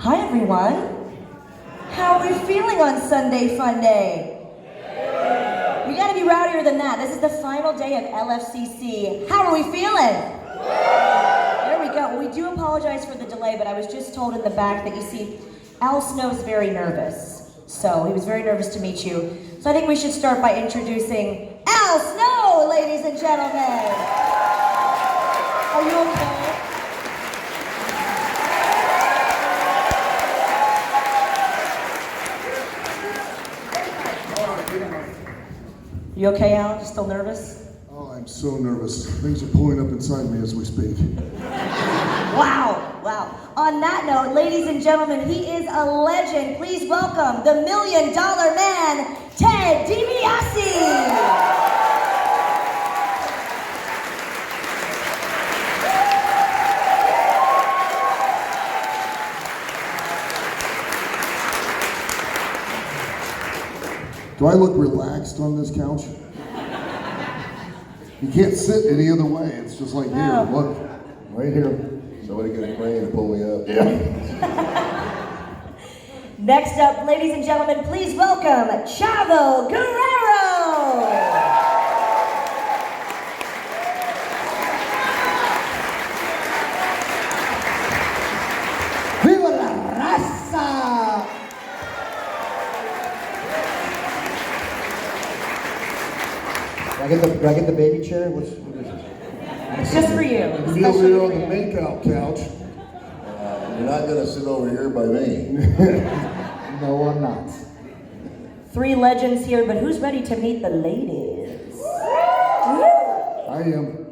Hi everyone. How are we feeling on Sunday Fun Day? We gotta be rowdier than that. This is the final day of LFCC. How are we feeling? There we go. We do apologize for the delay, but I was just told in the back that you see, Al Snow's very nervous. So he was very nervous to meet you. So I think we should start by introducing Al Snow, ladies and gentlemen. Are you okay? You okay, Al? You still nervous? Oh, I'm so nervous. Things are pulling up inside me as we speak. Wow, wow. On that note, ladies and gentlemen, he is a legend. Please welcome the $1 Million Man, Ted DiBiase. Do I look relaxed on this couch? You can't sit any other way. It's just like here, look, right here. Somebody get a crane to pull me up. Yeah. Next up, ladies and gentlemen, please welcome Chavo Guerrero. ¡Viva la raza! Do I get the baby chair? What is it? It's just for you. Kneel here on the make-out couch. You're not going to sit over here by me. No, I'm not. Three legends here, but who's ready to meet the ladies? I am.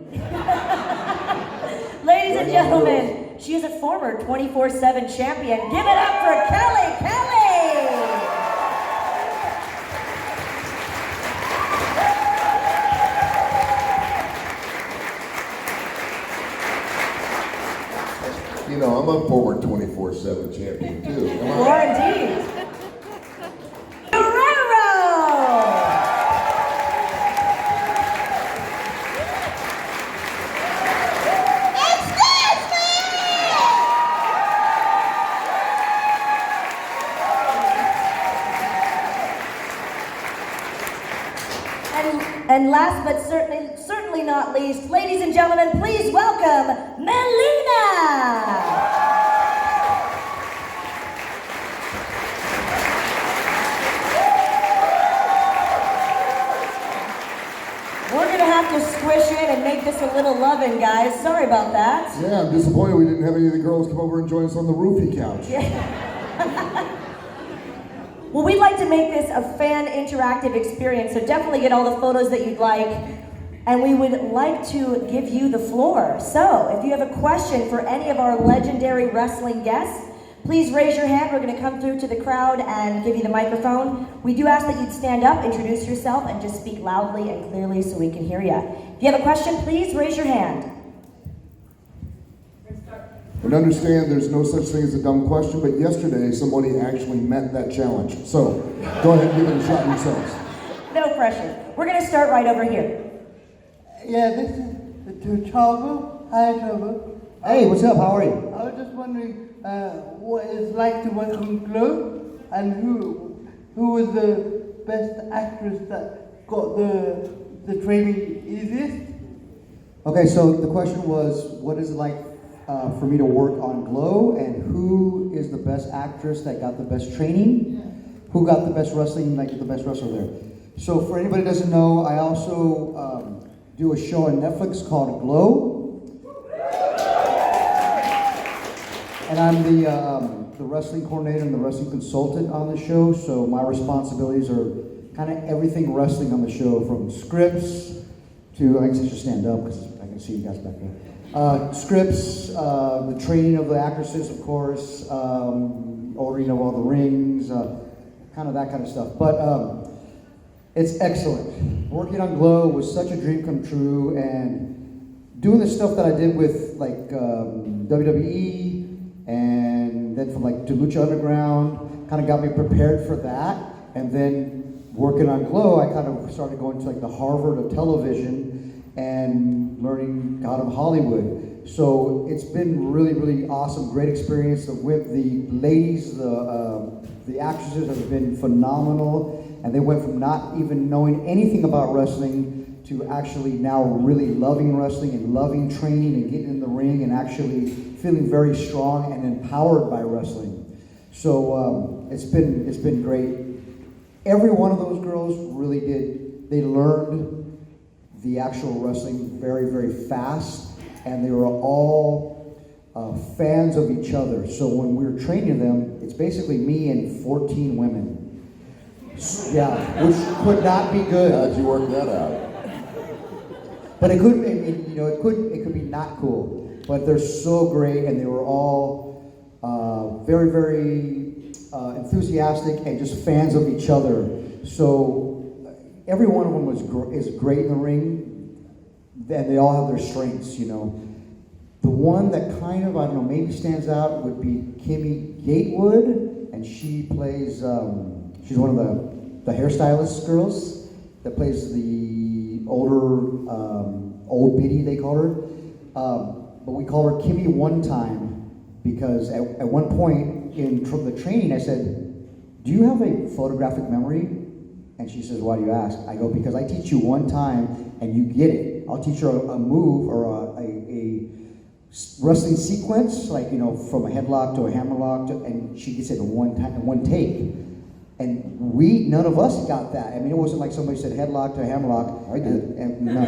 Ladies and gentlemen, she is a former 24/7 champion. Give it up for Kelly. Kelly! You know, I'm a former 24/7 champion too. Come on. Or indeed. Guerrero! Excuse me! And last but certainly not least, ladies and gentlemen, please welcome Melina! We're gonna have to squish in and make this a little loving, guys. Sorry about that. Yeah, I'm disappointed we didn't have any of the girls come over and join us on the roofie couch. Yeah. Well, we'd like to make this a fan interactive experience, so definitely get all the photos that you'd like. And we would like to give you the floor. So, if you have a question for any of our legendary wrestling guests, please raise your hand. We're going to come through to the crowd and give you the microphone. We do ask that you'd stand up, introduce yourself, and just speak loudly and clearly so we can hear you. If you have a question, please raise your hand. And understand there's no such thing as a dumb question, but yesterday somebody actually met that challenge. So, go ahead and give it a shot yourselves. No pressure. We're going to start right over here. Yeah, this is to Chavo. Hi, Chavo. Hey, what's up? How are you? I was just wondering what it's like to work on Glow, and who was the best actress that got the training easiest? Okay, so the question was, what is it like for me to work on Glow, and who is the best actress that got the best training? Yeah. Who got the best wrestling, like the best wrestler there? So for anybody who doesn't know, I also do a show on Netflix called Glow. And I'm the wrestling coordinator and the wrestling consultant on the show, so my responsibilities are kind of everything wrestling on the show, from scripts to, I guess I should stand up because I can see you guys back there. Scripts, the training of the actresses, of course, ordering of all the rings, kind of that kind of stuff. But it's excellent. Working on Glow was such a dream come true, and doing the stuff that I did with like WWE, and then from like Lucha Underground, kind of got me prepared for that. And then working on Glow, I kind of started going to like the Harvard of television and learning God of Hollywood. So it's been really, really awesome, great experience. With the ladies, the actresses have been phenomenal, and they went from not even knowing anything about wrestling to actually now really loving wrestling and loving training and getting in the ring and actually feeling very strong and empowered by wrestling. So it's been great. Every one of those girls really did. They learned the actual wrestling very, very fast, and they were all fans of each other. So when we were training them, it's basically me and 14 women. Yeah, which could not be good. How'd you work that out? But it could, it could be not cool. But they're so great, and they were all very, very enthusiastic and just fans of each other. So every one of them is great in the ring, and they all have their strengths, The one that kind of, I don't know, maybe stands out would be Kimmy Gatewood, and she plays, she's one of the hairstylist girls that plays the older, old biddy, they call her. But we call her Kimmy One Time because at one point in the training I said, do you have a photographic memory? And she says, why do you ask? I go, because I teach you one time and you get it. I'll teach her a move or a wrestling sequence, like, from a headlock to a hammerlock, and she gets it in one take. And none of us got that. I mean, it wasn't like somebody said headlock to a hammerlock. I did. And no.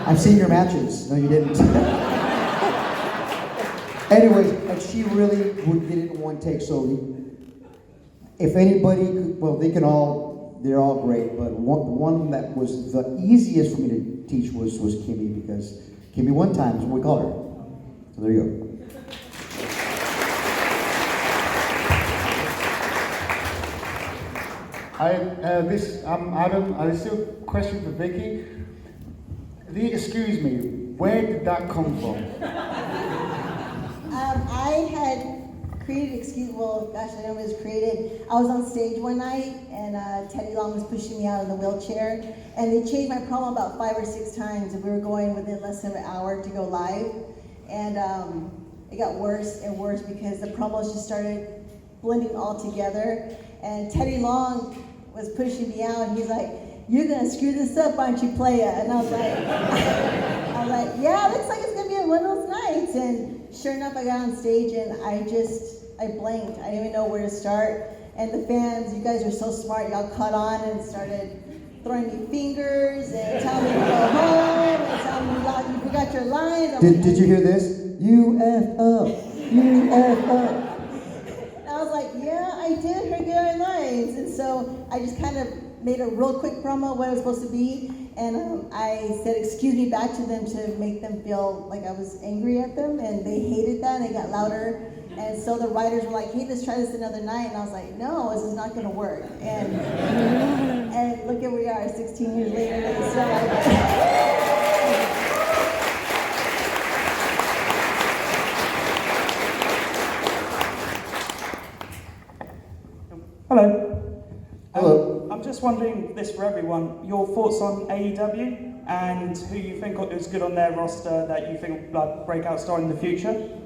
I've seen your matches. No, you didn't. Anyways, and she really would get it in one take. So if anybody, they're all great, but one that was the easiest for me to teach was Kimmy, because Kimmy One Time is what we call her. So there you go. I'm Adam. There's still a question for Vicky. Excuse me, where did that come from? I had created, I don't know if it was created. I was on stage one night and Teddy Long was pushing me out in the wheelchair, and they changed my promo about 5 or 6 times, and we were going within less than an hour to go live. And it got worse and worse because the promos just started blending all together. And Teddy Long was pushing me out, and he's like, "You're gonna screw this up, aren't you, playa?" And I was like, "Yeah, looks like it's gonna be one of those nights." And sure enough, I got on stage and I blanked. I didn't even know where to start. And the fans, you guys are so smart, y'all caught on and started throwing me fingers and telling me to go home and telling me you forgot your lines. Did you hear this? You F up. You F up. I was like, yeah, I did forget our lines. And so I just kind of made a real quick promo of what it was supposed to be. And I said, excuse me, back to them to make them feel like I was angry at them. And they hated that, and they got louder. And so the writers were like, hey, let's try this another night. And I was like, no, this is not going to work. And look at where we are, 16 years later. And it's still like that. Hello. Hello. I'm just wondering this for everyone, your thoughts on AEW and who you think is good on their roster that you think will break out star in the future?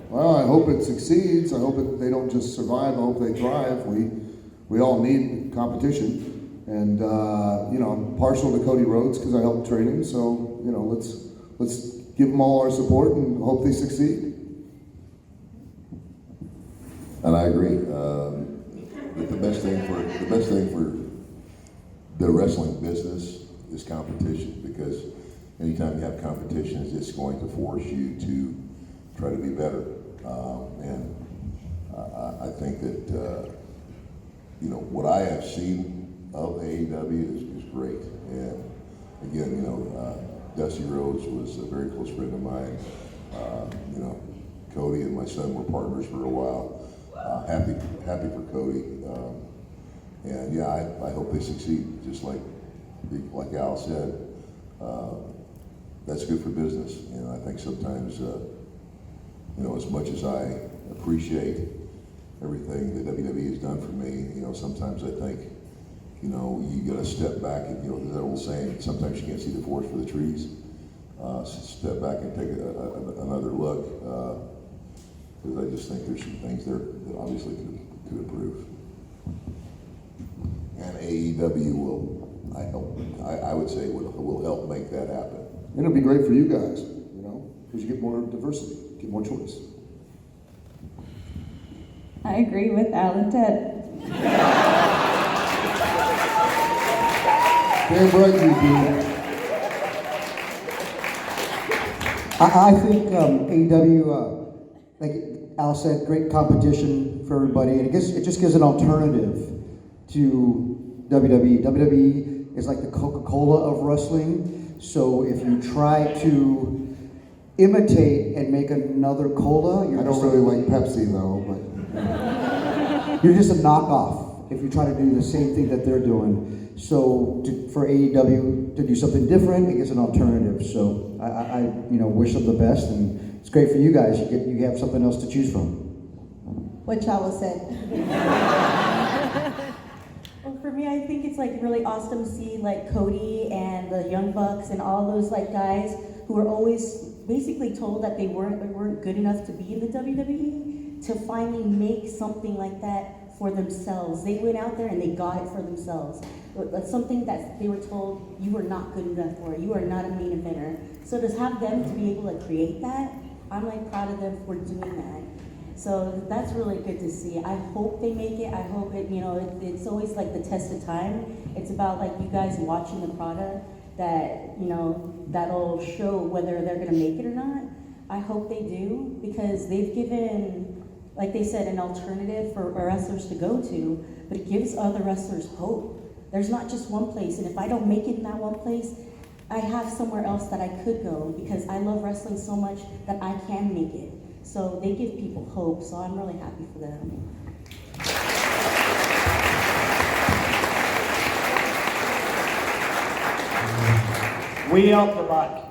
Well, I hope it succeeds. I hope they don't just survive. I hope they thrive. We all need competition, and I'm partial to Cody Rhodes because I helped train him. So let's give them all our support and hope they succeed. And I agree. That the best thing for the wrestling business is competition, because anytime you have competition, it's going to force you to try to be better. And I think that what I have seen of AEW is great. And again, Dusty Rhodes was a very close friend of mine. Cody and my son were partners for a while. Happy for Cody. And yeah, I hope they succeed. Just like Al said, that's good for business. I think sometimes, as much as I appreciate everything that WWE has done for me, sometimes I think, you know, you got to step back and, you know, there's that old saying, sometimes you can't see the forest for the trees. Step back and take another look, because I just think there's some things there that obviously could improve. And AEW will, I would say, will help make that happen. And it'll be great for you guys, you know, because you get more diversity, get more choice. I agree with Al and Ted. Damn right you do. I think AEW, like Al said, great competition for everybody, and it just gives an alternative to WWE. WWE is like the Coca-Cola of wrestling, so if you try to imitate and make another cola, I don't really like Pepsi though, but you're just a knockoff if you try to do the same thing that they're doing. So for AEW to do something different, it gives an alternative. So I wish them the best, and it's great for you guys. You have something else to choose from. What Chavo said. Well, for me, I think it's like really awesome to see like Cody and the Young Bucks and all those like guys who were always basically told that they weren't good enough to be in the WWE to finally make something like that for themselves. They went out there and they got it for themselves. That's something that they were told you were not good enough for. You are not a main eventer. So to have them to be able to create that, I'm like proud of them for doing that. So that's really good to see. I hope they make it. I hope it, it's always like the test of time. It's about like you guys watching the product that, that'll show whether they're gonna make it or not. I hope they do, because they've given, like they said, an alternative for wrestlers to go to, but it gives other wrestlers hope. There's not just one place, and if I don't make it in that one place, I have somewhere else that I could go, because I love wrestling so much that I can make it. So they give people hope, so I'm really happy for them. We up the back.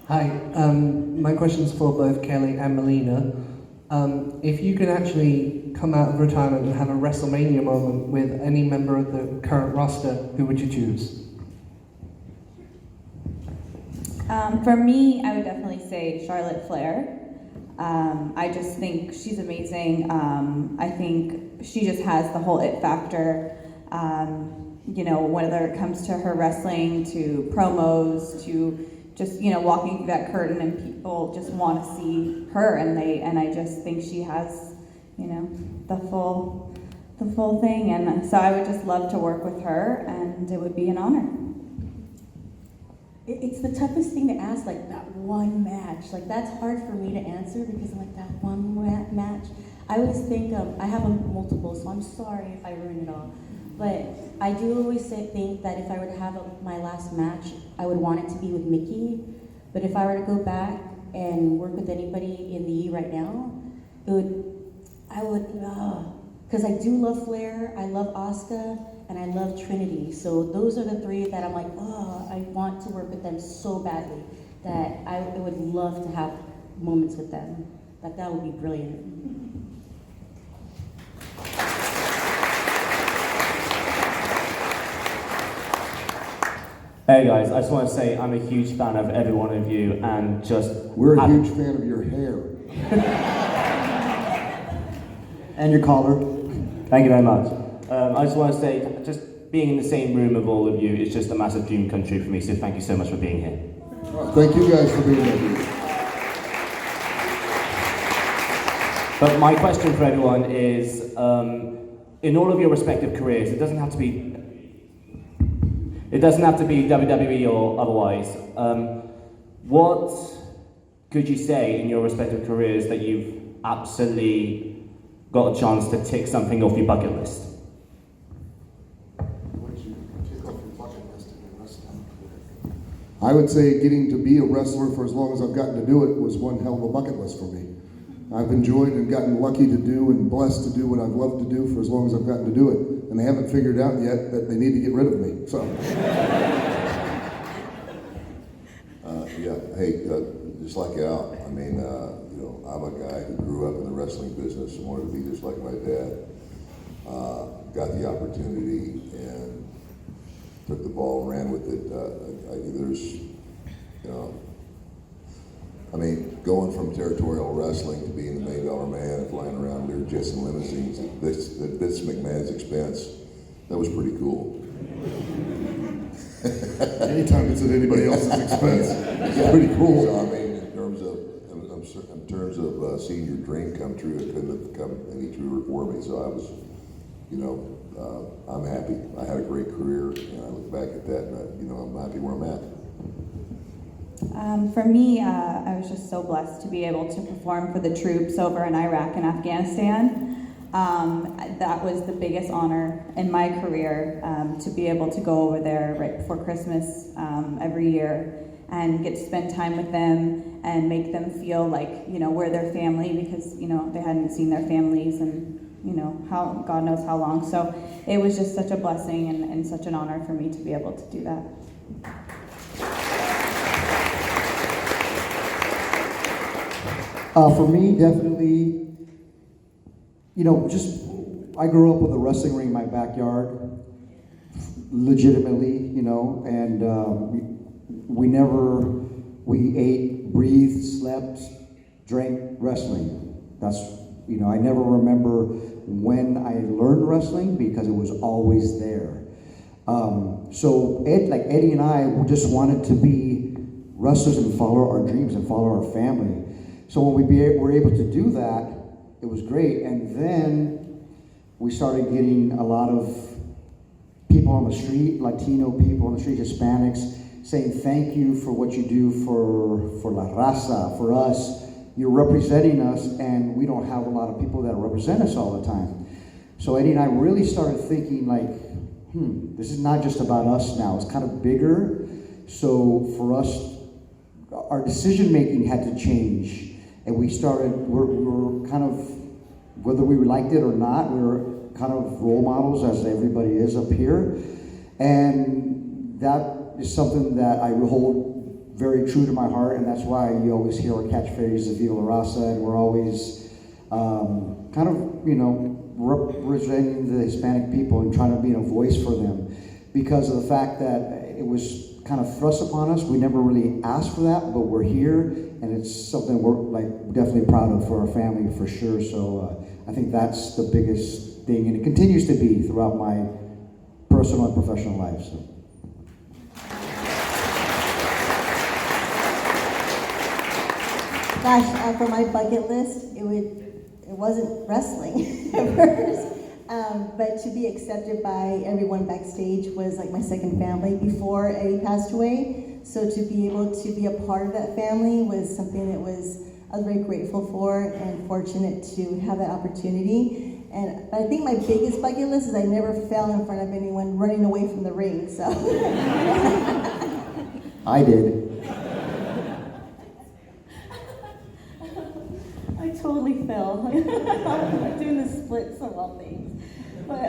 Hi, my question's for both Kelly and Melina. If you could actually come out of retirement and have a WrestleMania moment with any member of the current roster, who would you choose? For me, I would definitely say Charlotte Flair. I just think she's amazing. I think she just has the whole it factor. Whether it comes to her wrestling, to promos, to just walking through that curtain, and people just want to see her, and I just think she has the full thing, and so I would just love to work with her, and it would be an honor. It's the toughest thing to ask, like that one match. Like that's hard for me to answer, because I'm like, that one match. I always think, I have multiple, so I'm sorry if I ruin it all. But I do always think that if I were to have my last match, I would want it to be with Mickey. But if I were to go back and work with anybody in the E right now, because I do love Flair, I love Asuka, and I love Trinity. So those are the three that I'm like, I want to work with them so badly that I would love to have moments with them. That would be brilliant. Hey guys, I just want to say I'm a huge fan of every one of you, and we're a huge fan of your hair. And your collar. Thank you very much. I just want to say, just being in the same room of all of you is just a massive dream come true for me, so thank you so much for being here. Thank you guys for being here. But my question for everyone is, in all of your respective careers, it doesn't have to be WWE or otherwise. What could you say in your respective careers that you've absolutely got a chance to tick something off your bucket list? I would say getting to be a wrestler for as long as I've gotten to do it was one hell of a bucket list for me. I've enjoyed and gotten lucky to do and blessed to do what I've loved to do for as long as I've gotten to do it. And they haven't figured out yet that they need to get rid of me, so. Just like Al, I mean, I'm a guy who grew up in the wrestling business and wanted to be just like my dad. got the opportunity and took the ball and ran with it. I mean, going from territorial wrestling to being the $1 million man and flying around there jets and limousines at Vince McMahon's expense, that was pretty cool. Anytime it's at anybody else's expense, it's pretty cool. So, I mean, in terms of seeing your dream come true, it couldn't have come any truer for me. So I was, I'm happy. I had a great career, and I look back at that, and I'm happy where I'm at. For me, I was just so blessed to be able to perform for the troops over in Iraq and Afghanistan. That was the biggest honor in my career, to be able to go over there right before Christmas every year and get to spend time with them and make them feel like, we're their family, because, they hadn't seen their families and, how God knows how long. So it was just such a blessing and such an honor for me to be able to do that. For me, definitely, I grew up with a wrestling ring in my backyard, legitimately, and we ate, breathed, slept, drank wrestling. I never remember when I learned wrestling because it was always there. So Eddie and I just wanted to be wrestlers and follow our dreams and follow our family. So when we were able to do that, it was great. And then we started getting a lot of people on the street, Latino people on the street, Hispanics, saying thank you for what you do for La Raza, for us. You're representing us, and we don't have a lot of people that represent us all the time. So Eddie and I really started thinking this is not just about us now. It's kind of bigger. So for us, our decision making had to change. And we were kind of, whether we liked it or not, we were kind of role models, as everybody is up here. And that is something that I hold very true to my heart, and that's why you always hear our catchphrase, Viva La Raza, and we're always representing the Hispanic people and trying to be a voice for them, because of the fact that it was kind of thrust upon us. We never really asked for that, but we're here, and it's something we're definitely proud of for our family, for sure. So I think that's the biggest thing, and it continues to be throughout my personal and professional life. So. Gosh, for my bucket list, it wasn't wrestling at first, but to be accepted by everyone backstage was like my second family before Eddie passed away. So to be able to be a part of that family was something that I was very grateful for and fortunate to have that opportunity. And I think my biggest bucket list is I never fell in front of anyone running away from the ring. So I did. I totally fell. I'm doing the splits of all things. But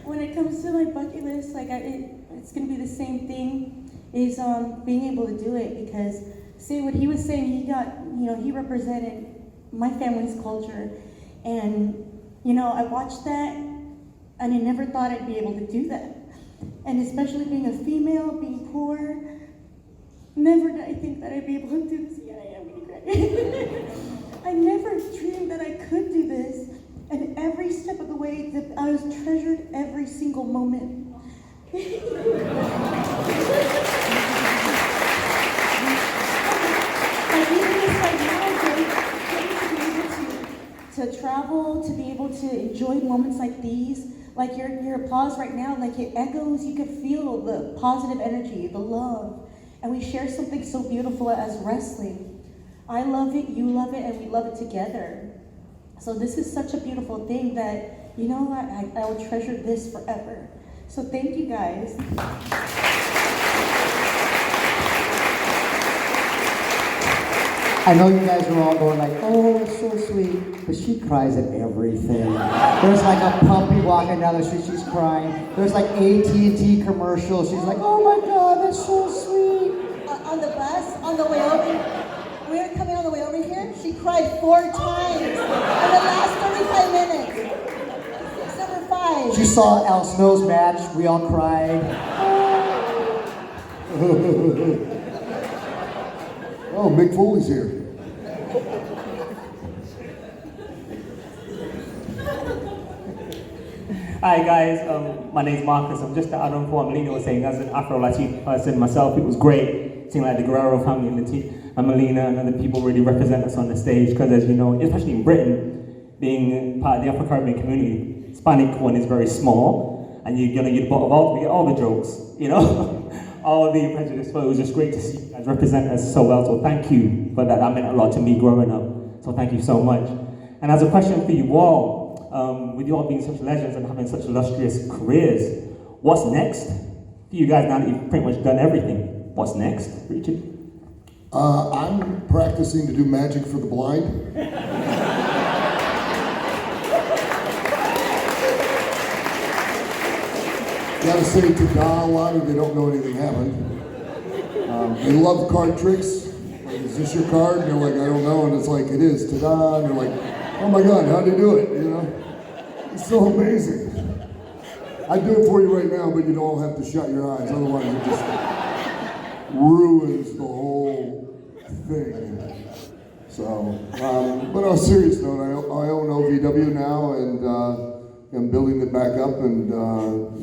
when it comes to my bucket list, it's gonna be the same thing, is being able to do it, because see what he was saying, he represented my family's culture, and I watched that and I never thought I'd be able to do that. And especially being a female, being poor, never did I think that I'd be able to do this. Yeah, I am gonna cry. I never dreamed that I could do this, and every step of the way that I was treasured every single moment. To travel, to be able to enjoy moments like these, like your applause right now, like it echoes, you can feel the positive energy, the love, and we share something so beautiful as wrestling. I love it, you love it, and we love it together. So this is such a beautiful thing that, I will treasure this forever. So thank you guys. I know you guys are all going oh, it's so sweet, but she cries at everything. There's like a puppy walking down the street, she's crying. There's like AT&T commercials, she's like, oh my God, that's so sweet. On the bus, on the way over, we were coming on the way over here, she cried 4 times in the last 35 minutes. It's number 5. She saw Al Snow's match. We all cried. Oh, Mick Foley's here. Hi guys, my name's Marcus. I'm just to add on to what Melina was saying. As an Afro-Latino person myself, it was great seeing like the Guerrero family and Melina and other people really represent us on the stage. Because as you know, especially in Britain, being part of the Afro-Caribbean community, Hispanic one is very small, and you're the butt of all, we get all the jokes, you know, all of the prejudice. But it was just great to see you guys represent us so well. So thank you for that. That meant a lot to me growing up. So thank you so much. And as a question for you all. With you all being such legends and having such illustrious careers, what's next for you guys now that you've pretty much done everything? What's next, Richard? I'm practicing to do magic for the blind. Gotta say ta-da a lot if they don't know anything happened. They love card tricks. Like, is this your card? And they're like, I don't know. And it's like, it is, ta-da. And they're like, oh my God, how'd you do it? You know? It's so amazing. I'd do it for you right now, but you'd all have to shut your eyes. Otherwise, it just ruins the whole thing. So, but on a serious note, I own OVW now, and I'm building it back up, and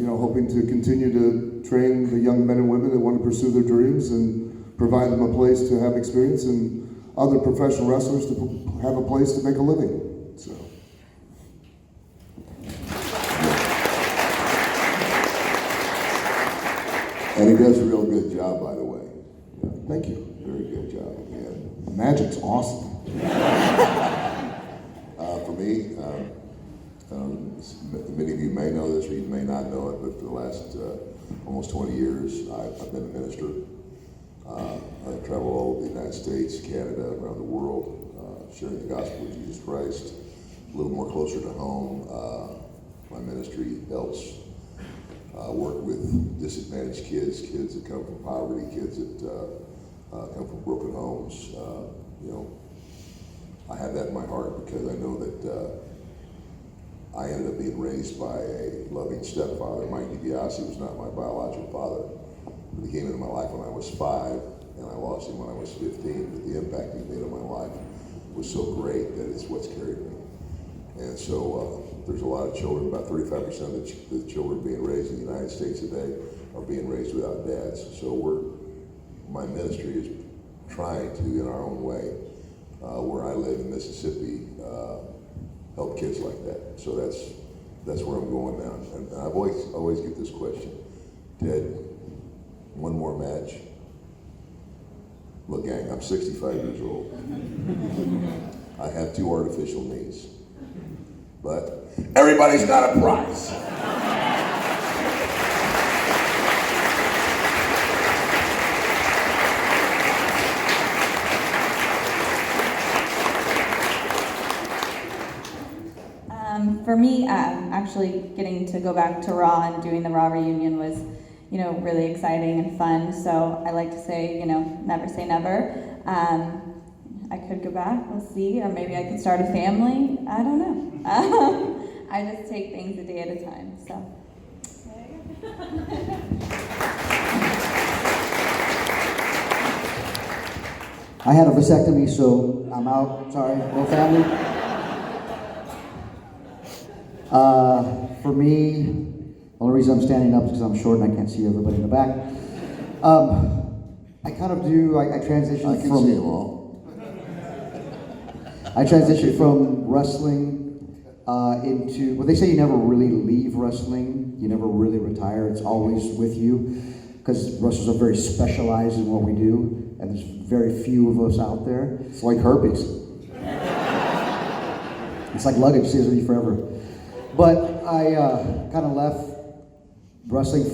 hoping to continue to train the young men and women that want to pursue their dreams and provide them a place to have experience, and other professional wrestlers to have a place to make a living. So. And he does a real good job, by the way. Yeah. Thank you. Very good job. Yeah. Magic's awesome. For me, many of you may know this or you may not know it, but for the last almost 20 years, I've been a minister. I travel all over the United States, Canada, around the world, sharing the gospel of Jesus Christ. A little more closer to home, my ministry helps work with disadvantaged kids that come from poverty, kids that come from broken homes. I have that in my heart because I know that I ended up being raised by a loving stepfather. Mike DiBiase was not my biological father, but he came into my life when I was 5, and I lost him when I was 15, but the impact he made on my life was so great that it's what's carried me. And so there's a lot of children, about 35% of the children being raised in the United States today are being raised without dads. So my ministry is trying to, in our own way, where I live in Mississippi, help kids like that. So that's where I'm going now. And I've always get this question, Ted, one more match? Look, gang, I'm 65 years old. I have 2 artificial knees. But everybody's got a price. For me, actually getting to go back to Raw and doing the Raw reunion was, really exciting and fun. So I like to say, never say never. I could go back, we'll see, or maybe I could start a family. I don't know. I just take things a day at a time. So. I had a vasectomy, so I'm out. Sorry, no family. For me, the only reason I'm standing up is because I'm short and I can't see everybody in the back. I kind of do, I transitioned I can see them all. I transitioned from wrestling into, well, they say you never really leave wrestling, you never really retire, it's always with you, because wrestlers are very specialized in what we do, and there's very few of us out there. It's like herpes. It's like luggage, stays with you forever. But I kind of left wrestling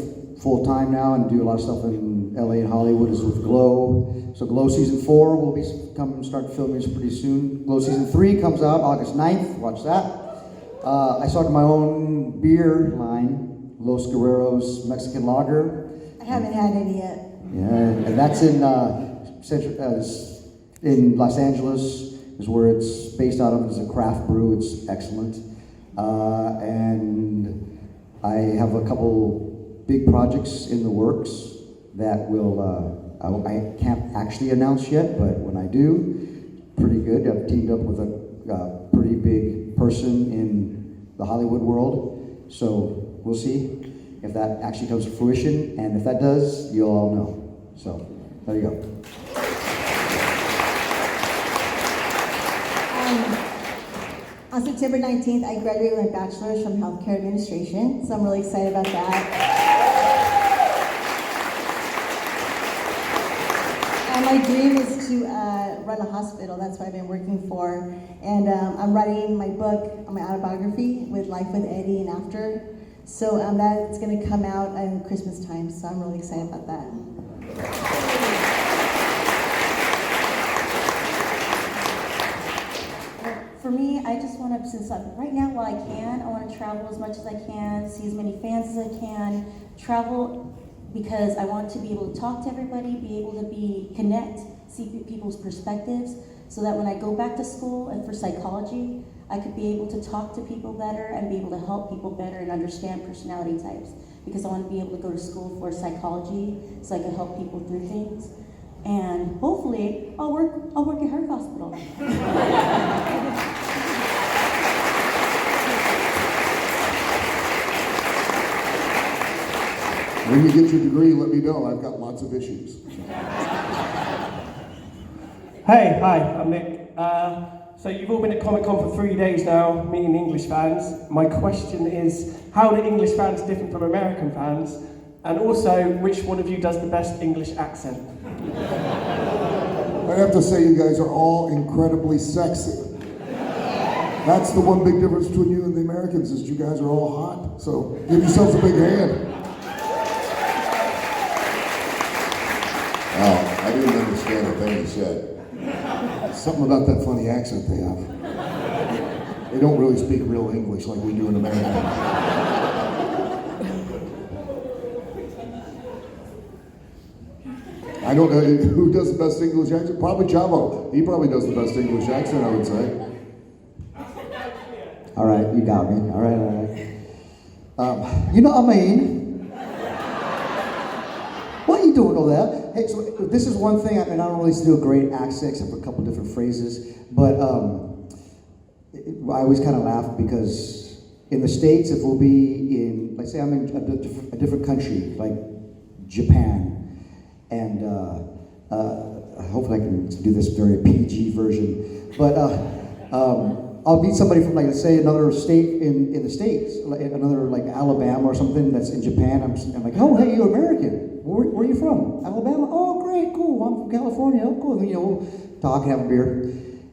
full time now and do a lot of stuff in LA and Hollywood is with Glow. So Glow Season 4 will start filming pretty soon. Glow Season 3 comes out August 9th, watch that. I started my own beer line, Los Guerreros Mexican Lager. I haven't had any yet. Yeah, and that's in in Los Angeles is where it's based out of. It's a craft brew. It's excellent. And I have a couple big projects in the works that I can't actually announce yet, but when I do, pretty good. I've teamed up with a pretty big person in the Hollywood world, so we'll see if that actually comes to fruition, and if that does, you'll all know. So, there you go. On September 19th, I graduated with my bachelor's from healthcare administration, so I'm really excited about that. And my dream is to run a hospital. That's what I've been working for. And I'm writing my book, my autobiography, with Life with Eddie and After. So that's going to come out in Christmas time, so I'm really excited about that. For me, I just want to, since right now while I can, I want to travel as much as I can, see as many fans as I can, travel because I want to be able to talk to everybody, be able to connect, see people's perspectives, so that when I go back to school and for psychology, I could be able to talk to people better and be able to help people better and understand personality types, because I want to be able to go to school for psychology so I can help people through things. And hopefully, I'll work at her hospital. When you get your degree, let me know. I've got lots of issues. Hey, hi, I'm Nick. So you've all been at Comic-Con for 3 days now, meeting English fans. My question is, how are the English fans different from American fans? And also, which one of you does the best English accent? I have to say you guys are all incredibly sexy. That's the one big difference between you and the Americans, is you guys are all hot. So give yourselves a big hand. Wow, I didn't understand a thing he said. Something about that funny accent they have. They don't really speak real English like we do in America. I don't know who does the best English accent. Probably Chavo. He probably does the best English accent, I would say. All right, you got me. All right. You know what I mean? What are you doing over there? Hey, so this is one thing, and I don't really do a great accent except for a couple different phrases, but I always kind of laugh because in the States, if we'll be in, like say I'm in a different country, like Japan, and hopefully I can do this very PG version, but I'll meet somebody from, like, let's say another state in the States, like another, like Alabama or something that's in Japan. I'm like, oh, hey, you're American. Where are you from? Alabama? Oh, great, cool. I'm from California. Oh, cool. And, we'll talk, have a beer.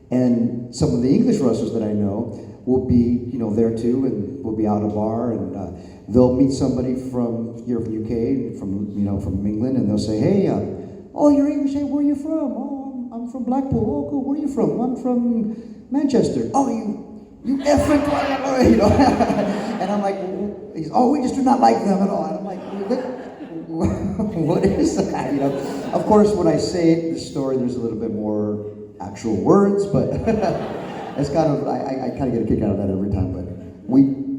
And some of the English wrestlers that I know will be, there too, and we'll be out at a bar, and they'll meet somebody from here from UK, from England, and they'll say, hey, oh, you're English. Hey, where are you from? Oh, I'm from Blackpool. Oh, cool. Where are you from? I'm from Manchester. Oh, you effing, and I'm like, oh, we just do not like them at all. And I'm like, what is that? Of course, when I say it, the story, there's a little bit more actual words, but it's kind of, I kind of get a kick out of that every time. But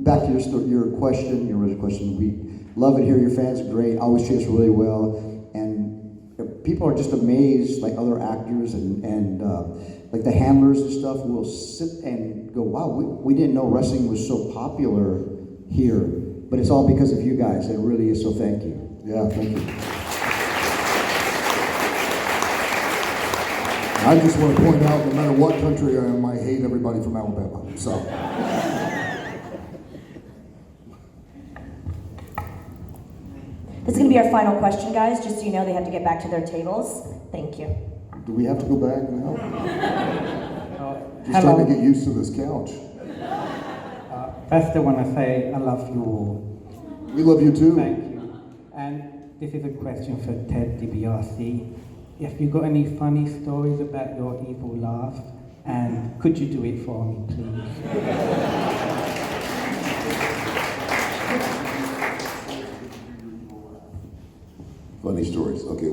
back to your question, your original question, we love it here. Your fans are great, always treat us really well, and people are just amazed, like other actors and like the handlers and stuff will sit and go, wow, we didn't know wrestling was so popular here, but it's all because of you guys. It really is, so thank you. Yeah, thank you. I just want to point out, no matter what country I am, I hate everybody from Alabama, so. This is going to be our final question, guys. Just so you know, they have to get back to their tables. Thank you. Do we have to go back now? Just Hello. trying to get used to this couch. First I want to say I love you all. We love you too. Thank you. And this is a question for Ted DiBiase. If you got any funny stories about your evil laugh, and could you do it for me, please? Funny stories. Okay,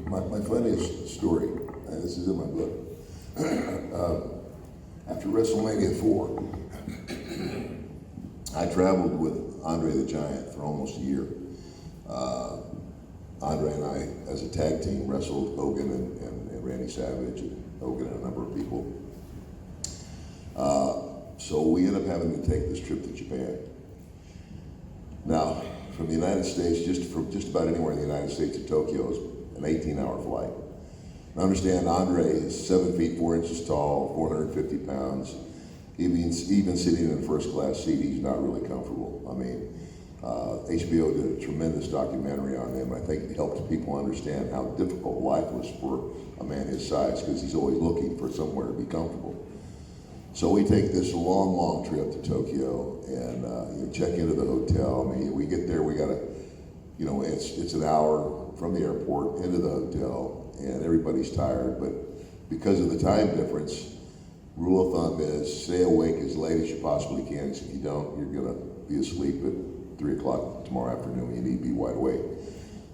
my funniest story, and this is in my book. After WrestleMania 4, I traveled with Andre the Giant for almost a year. Andre and I, as a tag team, wrestled Hogan and Randy Savage and Hogan and a number of people. So we ended up having to take this trip to Japan. Now, from the United States, from just about anywhere in the United States to Tokyo is an 18-hour flight. Now understand, Andre is 7 feet 4 inches tall, 450 pounds. Even sitting in a first-class seat, he's not really comfortable. I mean, HBO did a tremendous documentary on him. I think it helped people understand how difficult life was for a man his size, because he's always looking for somewhere to be comfortable. So we take this long, long trip to Tokyo, and you check into the hotel. I mean, we get there, we gotta, it's an hour from the airport into the hotel, and everybody's tired, but because of the time difference, rule of thumb is stay awake as late as you possibly can, because if you don't, you're gonna be asleep at 3 o'clock tomorrow afternoon. You need to be wide awake.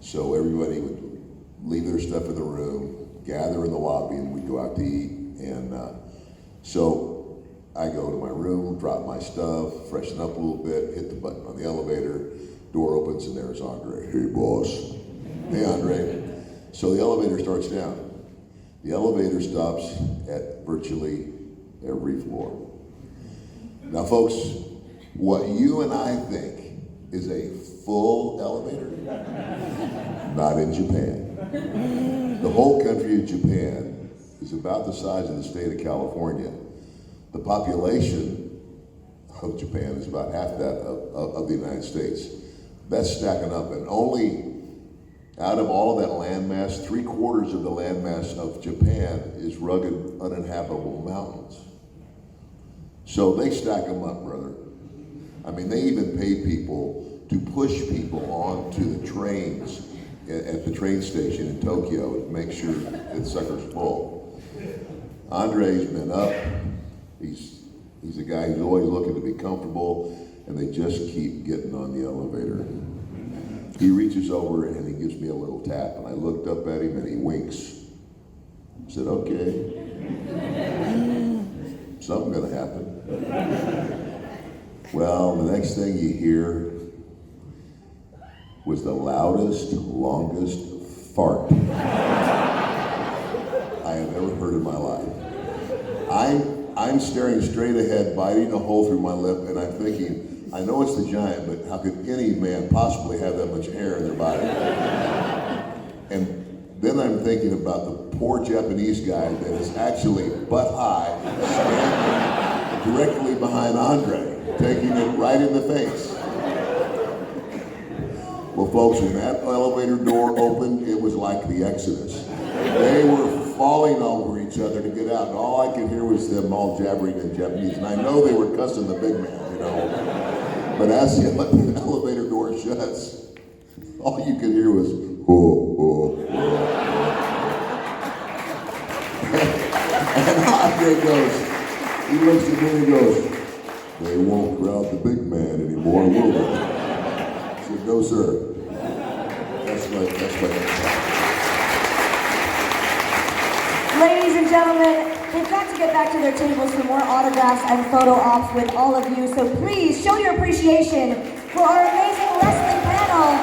So everybody would leave their stuff in the room, gather in the lobby, and we'd go out to eat. And so I go to my room, drop my stuff, freshen up a little bit, hit the button on the elevator, door opens, and there's Andre. Hey, boss. Hey, Andre. So the elevator starts down. The elevator stops at virtually every floor. Now, folks, what you and I think is a full elevator, not in Japan. The whole country of Japan is about the size of the state of California. The population of Japan is about half that of the United States. That's stacking up, and only out of all of that landmass, 3/4 of the landmass of Japan is rugged, uninhabitable mountains. So they stack them up, brother. I mean, they even pay people to push people onto the trains at the train station in Tokyo to make sure that sucker's full. Andre's been up. He's a guy who's always looking to be comfortable, and they just keep getting on the elevator. He reaches over and he gives me a little tap, and I looked up at him and he winks. I said, okay. Something gonna happen. Well, the next thing you hear was the loudest, longest fart I have ever heard in my life. I'm staring straight ahead, biting a hole through my lip, and I'm thinking, I know it's the Giant, but how could any man possibly have that much air in their body? And then I'm thinking about the poor Japanese guy that is actually butt high, standing directly behind Andre, taking it right in the face. Well, folks, when that elevator door opened, it was like the Exodus. They were falling over each other to get out, and all I could hear was them all jabbering in Japanese. And I know they were cussing the big man, But as the elevator door shuts, all you could hear was, oh, oh, oh. And Andre goes, he looks at me and goes, they won't crowd the big man anymore, will they? I said, no, sir. That's my. Ladies and gentlemen, they've got to get back to their tables for more autographs and photo ops with all of you. So please show your appreciation for our amazing wrestling panel.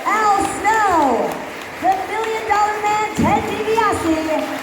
Al Snow, the $1 Million Man Ted DiBiase,